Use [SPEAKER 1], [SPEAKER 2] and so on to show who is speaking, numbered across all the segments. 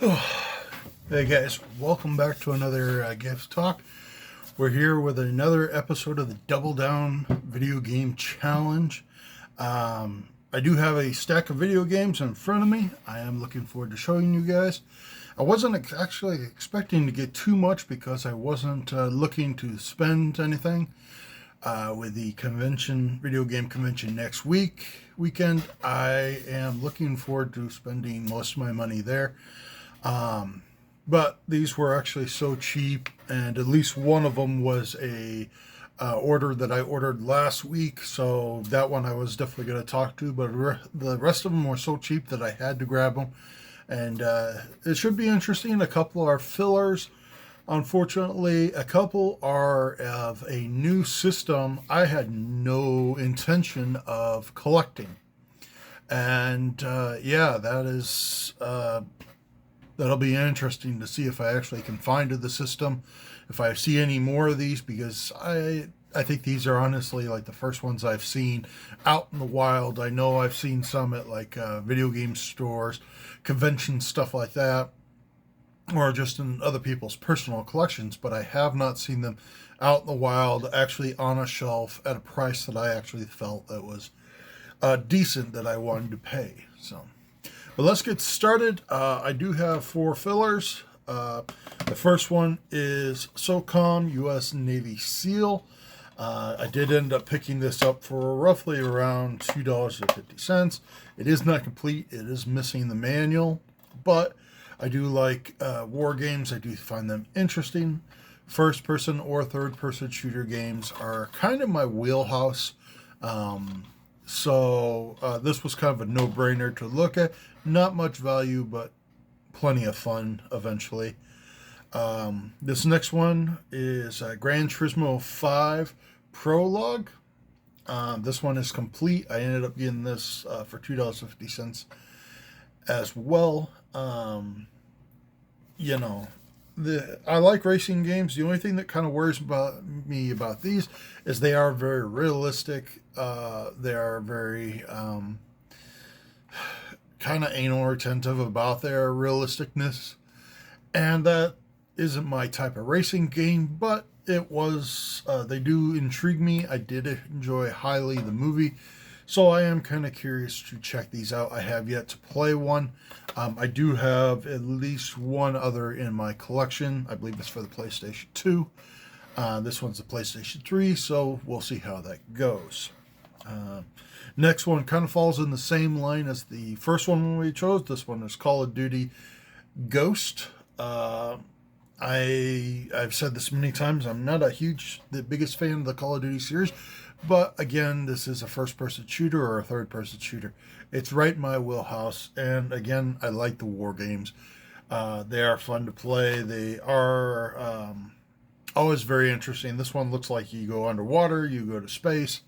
[SPEAKER 1] Hey guys, welcome back to another Gift Talk. We're here with another episode of the Double Down Video Game Challenge. I do have a stack of video games in front of me. I am looking forward to showing you guys. I wasn't actually expecting to get too much because I wasn't looking to spend anything with the video game convention next weekend. I am looking forward to spending most of my money there. But these were actually so cheap, and at least one of them was a order that I ordered last week, so that one I was definitely going to talk to, but the rest of them were so cheap that I had to grab them, and it should be interesting. A couple are fillers. Unfortunately, a couple are of a new system I had no intention of collecting. And yeah, that'll be interesting to see if I actually can find the system, if I see any more of these, because I think these are honestly like the first ones I've seen out in the wild. I know I've seen some at like video game stores, conventions, stuff like that, or just in other people's personal collections, but I have not seen them out in the wild, actually on a shelf at a price that I actually felt that was decent, that I wanted to pay. So, but let's get started. I do have four fillers. The first one is SOCOM U.S. Navy SEAL. I did end up picking this up for roughly around $2.50. It is not complete. It is missing the manual, but I do like war games. I do find them interesting. First person or third person shooter games are kind of my wheelhouse. So this was kind of a no-brainer to look at. Not much value, but plenty of fun eventually. This next one is Gran Turismo 5 Prologue. This one is complete. I ended up getting this for $2.50 as well. I like racing games. The only thing that kind of worries me about these is they are very realistic. They are very kind of anal retentive about their realisticness, and that isn't my type of racing game. But it was. They do intrigue me. I did enjoy highly the movie. So I am kind of curious to check these out. I have yet to play one. I do have at least one other in my collection. I believe it's for the PlayStation 2. This one's the PlayStation 3, so we'll see how that goes. Next one kind of falls in the same line as the first one we chose. This one is Call of Duty Ghost. I've said this many times. I'm not the biggest fan of the Call of Duty series, but again, this is a first-person shooter or a third-person shooter. It's right in my wheelhouse, and again, I like the war games. They are fun to play. They are always very interesting. This one looks like you go underwater, you go to space.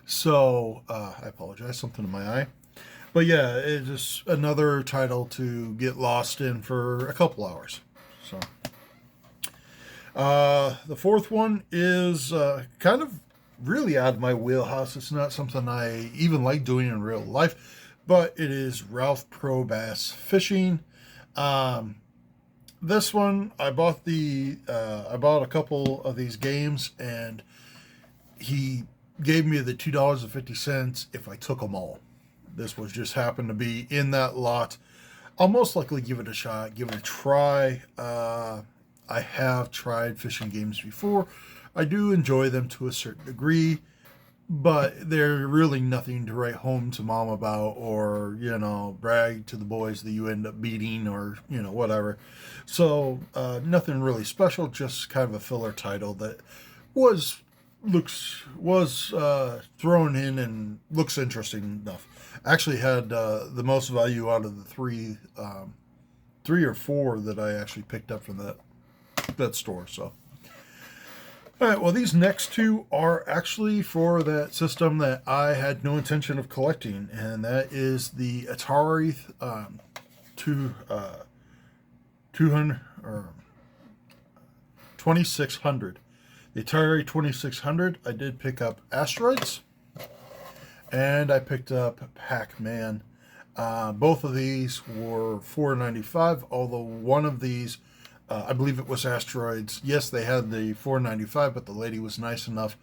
[SPEAKER 1] So, I apologize, something in my eye. But yeah, it's just another title to get lost in for a couple hours. So, the fourth one is kind of really out of my wheelhouse. It's not something I even like doing in real life, but it is Ralph Pro Bass Fishing. This one I bought a couple of these games, and he gave me the $2.50 if I took them all. This was just happened to be in that lot. I'll most likely give it a shot, give it a try. I have tried fishing games before. I do enjoy them to a certain degree, but they're really nothing to write home to mom about, or, brag to the boys that you end up beating, or, whatever. So, nothing really special, just kind of a filler title that was thrown in and looks interesting enough. Actually had the most value out of the three or four that I actually picked up from that store. So, all right, well, these next two are actually for that system that I had no intention of collecting, and that is the Atari 2600. The Atari 2600, I did pick up Asteroids, and I picked up Pac-Man. Both of these were $4.95, although one of these, I believe it was Asteroids. Yes, they had the $4.95, but the lady was nice enough,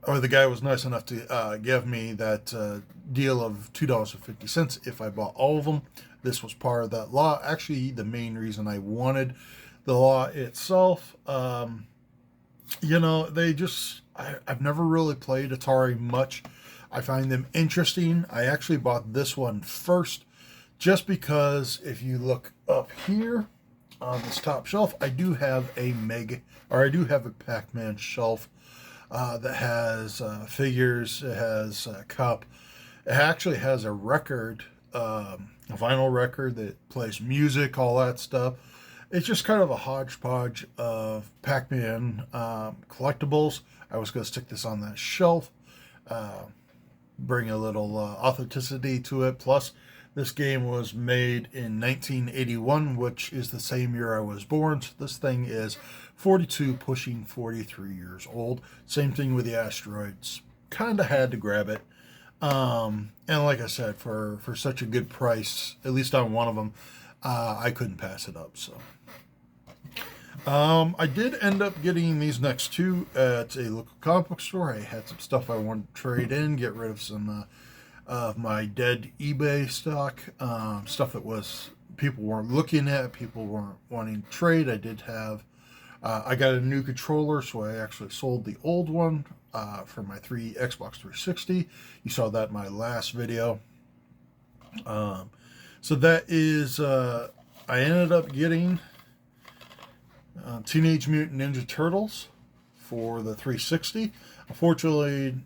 [SPEAKER 1] or the guy was nice enough to give me that deal of $2.50 if I bought all of them. This was part of that law. Actually, the main reason I wanted the law itself. I've never really played Atari much. I find them interesting. I actually bought this one first just because if you look up here on this top shelf, I do have a Pac-Man shelf that has figures, it has a cup, it actually has a record, a vinyl record that plays music, all that stuff. It's just kind of a hodgepodge of Pac-Man collectibles. I was going to stick this on that shelf, bring a little authenticity to it. Plus, this game was made in 1981, which is the same year I was born. So this thing is 42, pushing 43 years old. Same thing with the Asteroids. Kind of had to grab it. And like I said, for such a good price, at least on one of them, I couldn't pass it up. So I did end up getting these next two at a local comic book store. I had some stuff I wanted to trade in, get rid of some of my dead eBay stock, stuff that was people weren't looking at, people weren't wanting to trade. I did have, I got a new controller, so I actually sold the old one for my Xbox 360. You saw that in my last video. So that is, I ended up getting Teenage Mutant Ninja Turtles for the 360. Unfortunately,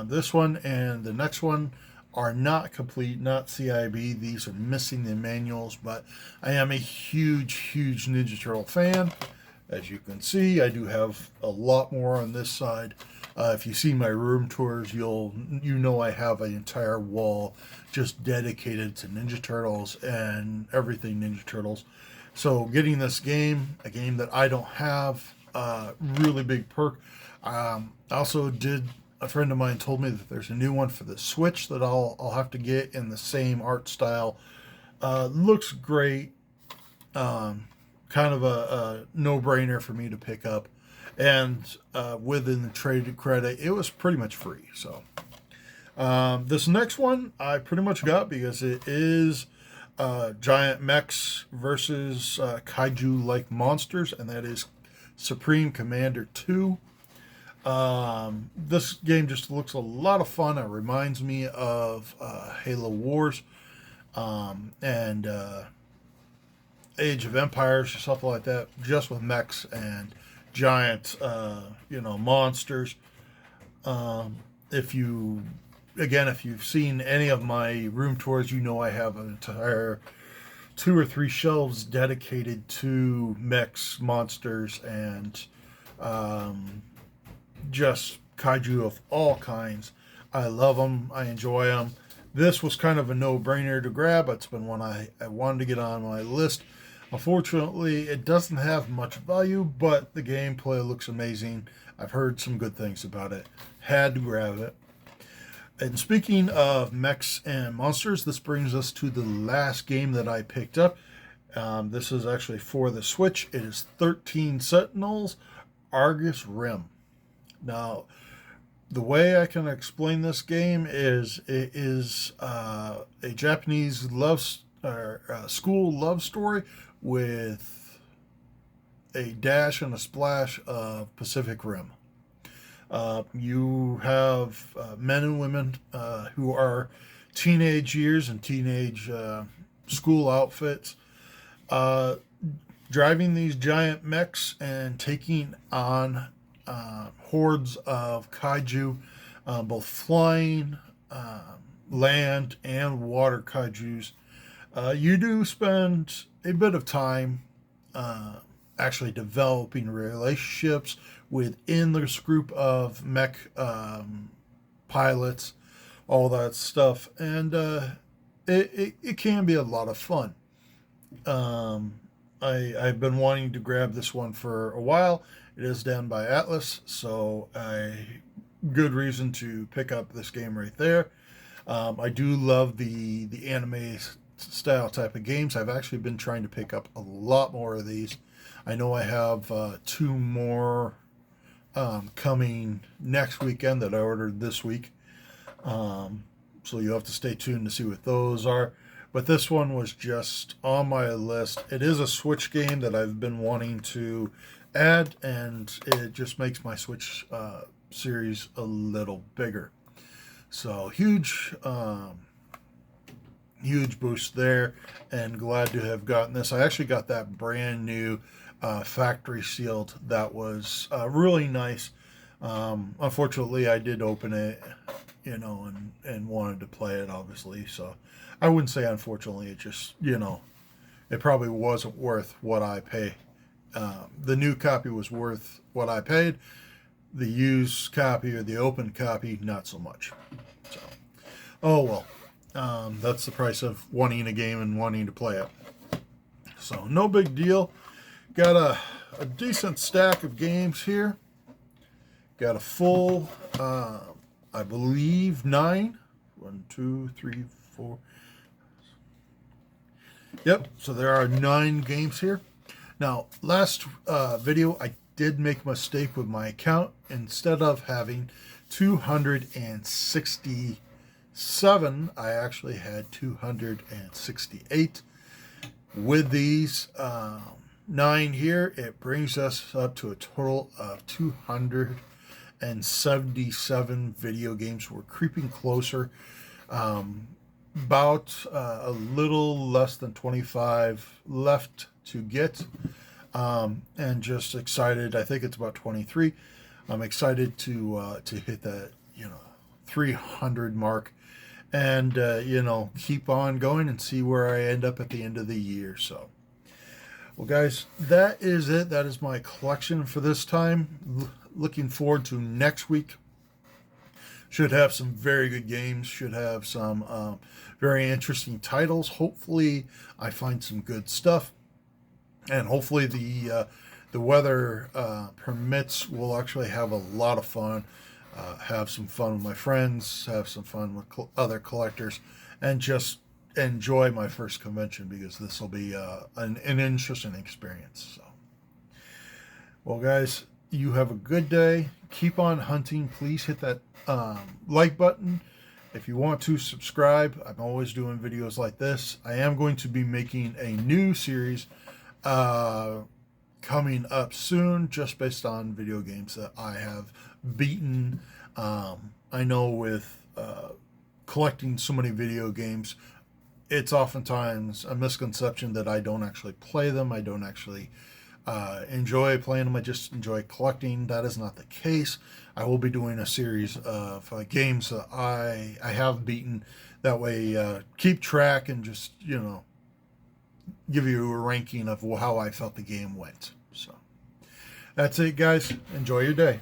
[SPEAKER 1] this one and the next one are not complete, not CIB. These are missing the manuals, but I am a huge Ninja Turtle fan. As you can see, I do have a lot more on this side. If you see my room tours, you know I have an entire wall just dedicated to Ninja Turtles and everything Ninja Turtles. So getting this game, a game that I don't have, really big perk. Also did, a friend of mine told me that there's a new one for the Switch that I'll have to get in the same art style. Looks great. Kind of a no-brainer for me to pick up. And within the traded credit, it was pretty much free. So this next one I pretty much got because it is giant mechs versus kaiju-like monsters, and that is Supreme Commander 2. This game just looks a lot of fun. It reminds me of Halo Wars and Age of Empires or something like that, just with mechs and giant, monsters. If you've seen any of my room tours, you know I have an entire 2 or 3 shelves dedicated to mechs, monsters, and just kaiju of all kinds. I love them. I enjoy them. This was kind of a no-brainer to grab. It's been one I wanted to get on my list. Unfortunately, it doesn't have much value, but the gameplay looks amazing. I've heard some good things about it. Had to grab it. And speaking of mechs and monsters, this brings us to the last game that I picked up. This is actually for the Switch. It is 13 Sentinels, Argus Rim. Now, the way I can explain this game is it is a Japanese school love story with a dash and a splash of Pacific Rim. You have men and women who are teenage years and teenage school outfits, driving these giant mechs and taking on hordes of kaiju, both flying, land, and water kaijus. You do spend a bit of time actually developing relationships within this group of mech pilots, all that stuff, and it can be a lot of fun. I've been wanting to grab this one for a while. It is done by Atlas, so a good reason to pick up this game right there. I do love the anime style type of games. I've actually been trying to pick up a lot more of these. I know I have two more coming next weekend that I ordered this week. So you'll have to stay tuned to see what those are. But this one was just on my list. It is a Switch game that I've been wanting to add, and it just makes my Switch series a little bigger. So huge boost there, and glad to have gotten this. I actually got that brand new factory sealed. That was really nice. Unfortunately, I did open it, and wanted to play it, obviously. So I wouldn't say unfortunately. It just, it probably wasn't worth what I pay. The new copy was worth what I paid. The used copy or the open copy, not so much. So, oh well. That's the price of wanting a game and wanting to play it. So no big deal. Got a decent stack of games here. Got a full, I believe, 9. 1, 2, 3, 4. Yep, so there are 9 games here. Now, last video, I did make a mistake with my account. Instead of having 267, I actually had 268. With these 9 here, it brings us up to a total of 277 video games. We're creeping closer. About a little less than 25 left to get. And just excited. I think it's about 23. I'm excited to hit that 300 mark, and keep on going and see where I end up at the end of the year. So, well, guys, that is it. That is my collection for this time. Looking forward to next week. Should have some very good games. Should have some very interesting titles. Hopefully, I find some good stuff. And hopefully the weather permits. We'll actually have a lot of fun, have some fun with my friends, have some fun with other collectors, and just enjoy my first convention, because this will be an interesting experience. So, well, guys, you have a good day. Keep on hunting. Please hit that like button. If you want to subscribe, I'm always doing videos like this. I am going to be making a new series coming up soon, just based on video games that I have beaten. I know with collecting so many video games, it's oftentimes a misconception that I don't actually play them. I don't actually enjoy playing them. I just enjoy collecting. That is not the case. I will be doing a series of games that I have beaten. That way, keep track and just, give you a ranking of how I felt the game went. So that's it, guys. Enjoy your day.